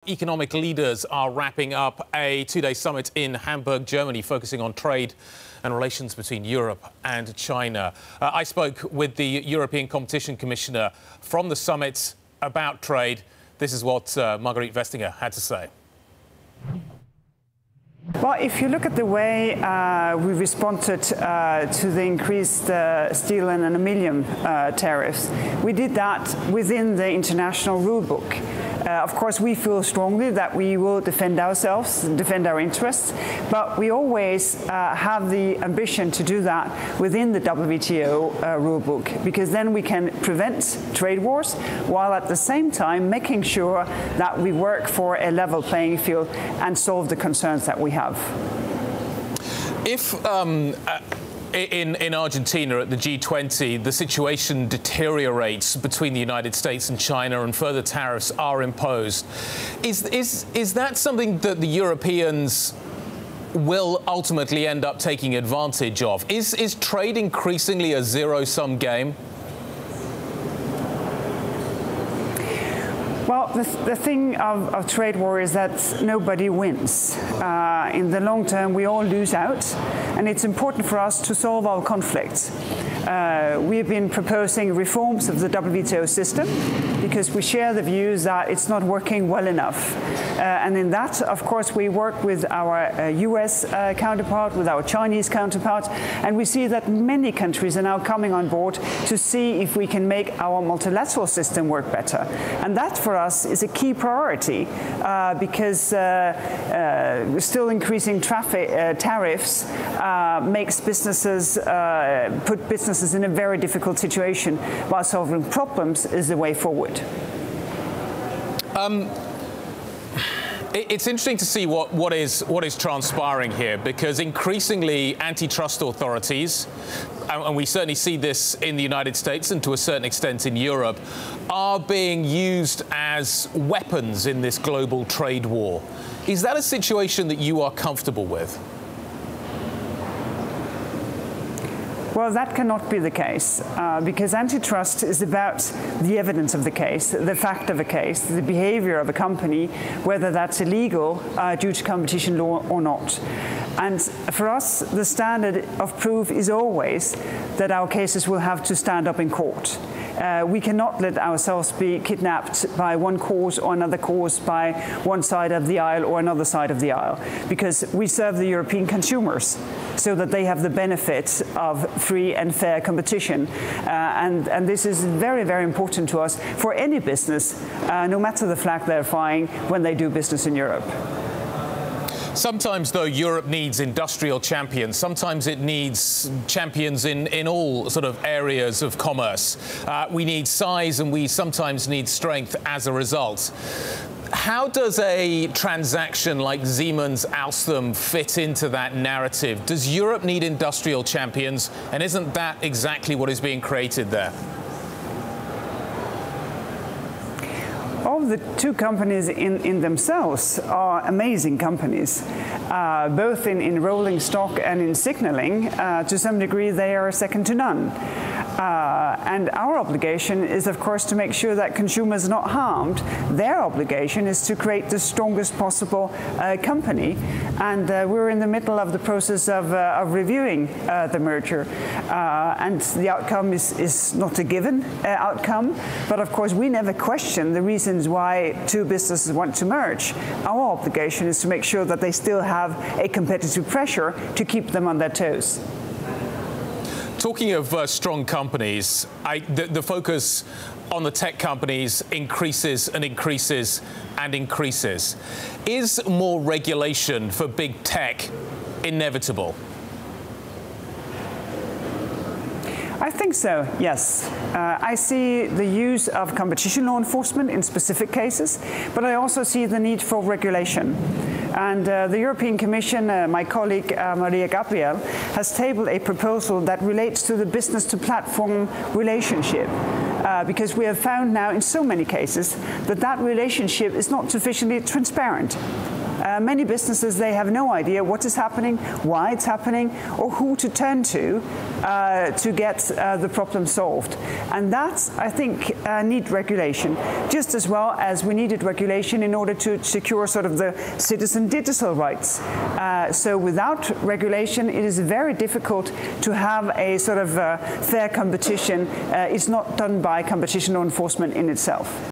Economic leaders are wrapping up a two-day summit in Hamburg, Germany, focusing on trade and relations between Europe and China. I spoke with the European Competition Commissioner from the summit about trade. This is what Margrethe Vestager had to say. Well, if you look at the way we responded to the increased steel and aluminium tariffs, we did that within the international rule book. Of course, we feel strongly that we will defend ourselves, defend our interests, but we always have the ambition to do that within the WTO rulebook, because then we can prevent trade wars while at the same time making sure that we work for a level playing field and solve the concerns that we have. If in Argentina at the G20, the situation deteriorates between the United States and China and further tariffs are imposed, is that something that the Europeans will ultimately end up taking advantage of? Is trade increasingly a zero-sum game? Well, the thing of trade war is that nobody wins. In the long term, we all lose out, and it's important for us to solve our conflicts. We have been proposing reforms of the WTO system because we share the views that it's not working well enough. And in that, of course, we work with our US counterpart, with our Chinese counterpart, and we see that many countries are now coming on board to see if we can make our multilateral system work better. And that, for us, is a key priority because still increasing tariffs makes businesses, put businesses in a very difficult situation, while solving problems is the way forward. It's interesting to see what is transpiring here, because increasingly antitrust authorities, and we certainly see this in the United States and to a certain extent in Europe, are being used as weapons in this global trade war. Is that a situation that you are comfortable with? Well, that cannot be the case, because antitrust is about the evidence of the case, the fact of a case, the behavior of a company, whether that's illegal due to competition law or not. And for us, the standard of proof is always that our cases will have to stand up in court. We cannot let ourselves be kidnapped by one cause or another cause, by one side of the aisle or another side of the aisle, because we serve the European consumers so that they have the benefit of free and fair competition. And this is very, very important to us for any business, no matter the flag they're flying when they do business in Europe. Sometimes, though, Europe needs industrial champions. Sometimes it needs champions in all sort of areas of commerce. We need size and we sometimes need strength as a result. How does a transaction like Siemens-Alstom fit into that narrative? Does Europe need industrial champions? And isn't that exactly what is being created there? All the two companies in themselves are amazing companies, both in rolling stock and in signaling. To some degree, they are second to none. And our obligation is, of course, to make sure that consumers are not harmed. Their obligation is to create the strongest possible company. And we're in the middle of the process of reviewing the merger. And the outcome is not a given outcome. But, of course, we never question the reasons why two businesses want to merge. Our obligation is to make sure that they still have a competitive pressure to keep them on their toes. Talking of strong companies, the focus on the tech companies increases and increases and increases. Is more regulation for big tech inevitable? I think so, yes. I see the use of competition law enforcement in specific cases, but I also see the need for regulation. And the European Commission, my colleague Margrethe, has tabled a proposal that relates to the business-to-platform relationship. Because we have found now in so many cases that relationship is not sufficiently transparent. Many businesses, they have no idea what is happening, why it's happening, or who to turn to get the problem solved. And that, I think, need regulation, just as well as we needed regulation in order to secure sort of the citizen digital rights. So without regulation, it is very difficult to have a sort of fair competition. It's not done by competition law enforcement in itself.